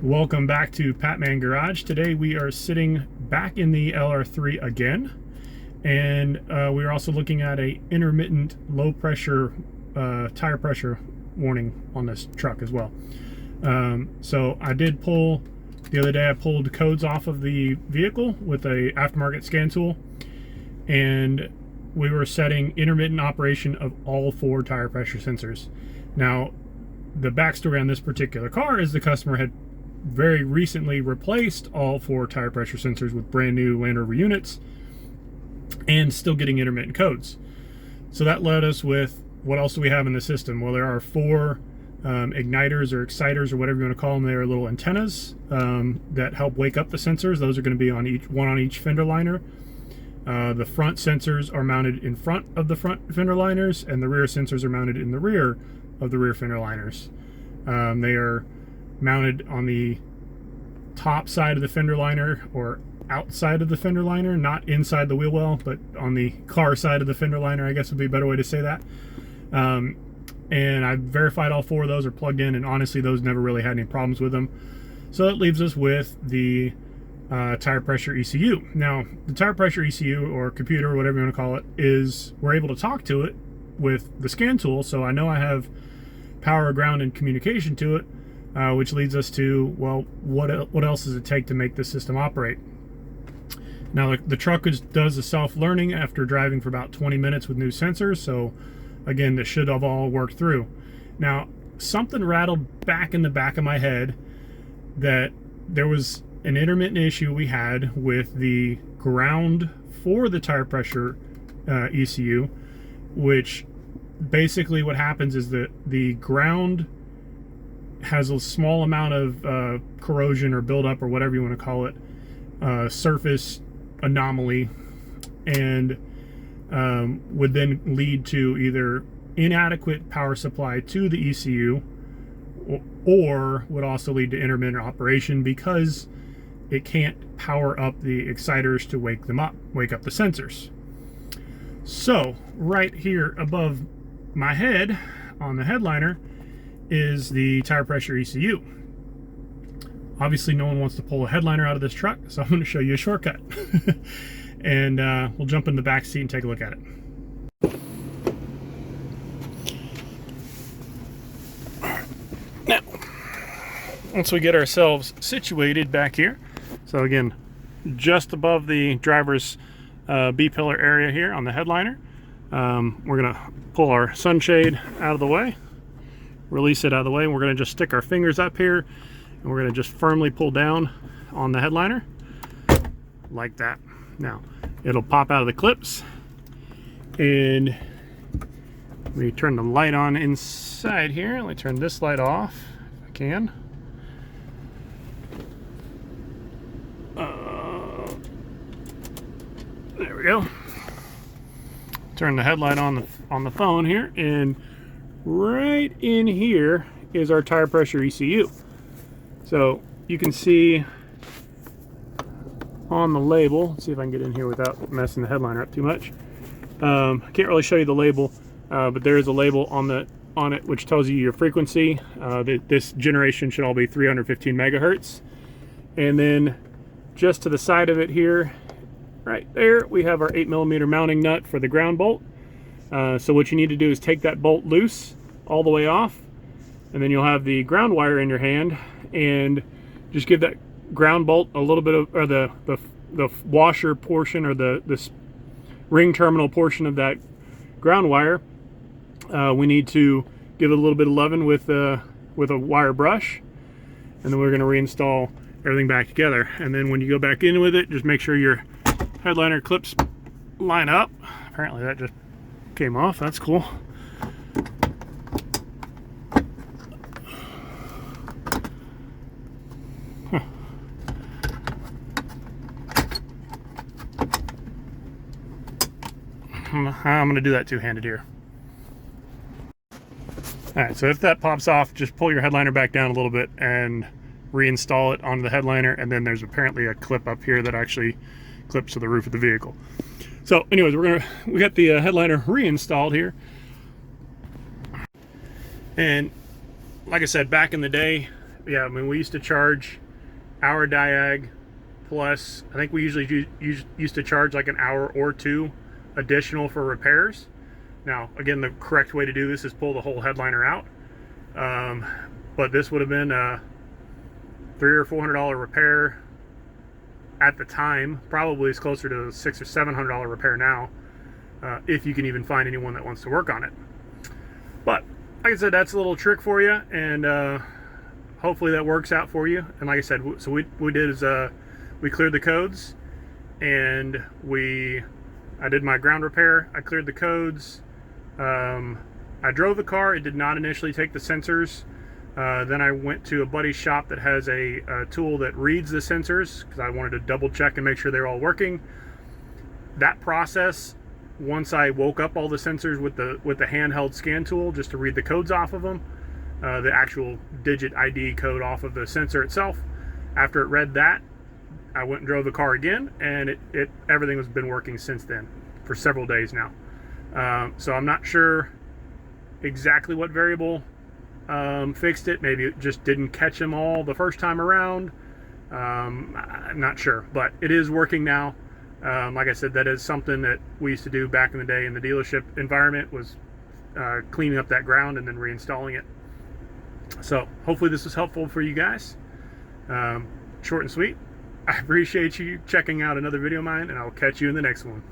Welcome back to Patman Garage. Today we are sitting back in the LR3 again, and we are also looking at a intermittent low pressure tire pressure warning on this truck as well. So I did pull, the other day I pulled codes off of the vehicle with a aftermarket scan tool, and we were setting intermittent operation of all 4 tire pressure sensors. Now, the backstory on this particular car is the customer had very recently replaced all 4 tire pressure sensors with brand new Land Rover units and still getting intermittent codes. So that led us with, what else do we have in the system? Well, there are 4 igniters or exciters or whatever you want to call them. They are little antennas that help wake up the sensors. Those are going to be on one on each fender liner. The front sensors are mounted in front of the front fender liners, and the rear sensors are mounted in the rear of the rear fender liners. They are mounted on the top side of the fender liner, or outside of the fender liner, not inside the wheel well, but on the car side of the fender liner, I guess would be a better way to say that. And I've verified all 4 of those are plugged in, and honestly those never really had any problems with them. So that leaves us with the tire pressure ECU. Now, the tire pressure ECU, or computer, or whatever you want to call it, is, we're able to talk to it with the scan tool, so I know I have power, ground, and communication to it, which leads us to, well, what else does it take to make this system operate? Now, the truck does the self-learning after driving for about 20 minutes with new sensors, so again, this should have all worked through. Now, something rattled back in the back of my head that there was an intermittent issue we had with the ground for the tire pressure ECU, which basically what happens is that the ground has a small amount of corrosion or buildup, or whatever you want to call it, surface anomaly, and would then lead to either inadequate power supply to the ECU, or would also lead to intermittent operation because it can't power up the exciters to wake up the sensors. So right here above my head on the headliner is the tire pressure ECU. Obviously no one wants to pull a headliner out of this truck, so I'm going to show you a shortcut. And we'll jump in the back seat and take a look at it. Now, once we get ourselves situated back here, so again, just above the driver's B-pillar area here on the headliner, we're going to pull our sunshade out of the way, release it out of the way, and we're going to just stick our fingers up here, and we're going to just firmly pull down on the headliner like that. Now it'll pop out of the clips, and we turn the light on inside here. Let me turn this light off if I can. There we go. Turn the headlight on the phone here, and right in here is our tire pressure ECU. So you can see on the label, let's see if I can get in here without messing the headliner up too much. I can't really show you the label, but there is a label on it which tells you your frequency. This generation should all be 315 megahertz. And then just to the side of it here, right there, we have our 8mm mounting nut for the ground bolt. So what you need to do is take that bolt loose all the way off, and then you'll have the ground wire in your hand, and just give that ground bolt a little bit of, or the washer portion, or the ring terminal portion of that ground wire. We need to give it a little bit of loving with a wire brush, and then we're going to reinstall everything back together. And then when you go back in with it, just make sure your headliner clips line up. Apparently that just came off. That's cool. Huh. I'm going to do that two-handed here. Alright, so if that pops off, just pull your headliner back down a little bit and reinstall it onto the headliner, and then there's apparently a clip up here that actually clips to the roof of the vehicle. So anyways, we got the headliner reinstalled here. And like I said, back in the day, yeah, I mean, we used to charge hour diag plus, I think we usually used to charge like an hour or two additional for repairs. Now, again, the correct way to do this is pull the whole headliner out. But this would have been a $300 or $400 repair at the time. Probably is closer to $600 or $700 repair now, if you can even find anyone that wants to work on it. But like I said, that's a little trick for you, and hopefully that works out for you. And like I said, so we did is we cleared the codes, and I did my ground repair. I cleared the codes. I drove the car. It did not initially take the sensors. Then I went to a buddy's shop that has a tool that reads the sensors, because I wanted to double check and make sure they're all working. That process, once I woke up all the sensors with the handheld scan tool just to read the codes off of them, the actual digit ID code off of the sensor itself. After it read that, I went and drove the car again, and everything has been working since then for several days now. So I'm not sure exactly what variable fixed it. Maybe it just didn't catch them all the first time around. I'm not sure, but it is working now. Like I said, that is something that we used to do back in the day in the dealership environment, was cleaning up that ground and then reinstalling it. So hopefully this was helpful for you guys. Short and sweet. I appreciate you checking out another video of mine, and I'll catch you in the next one.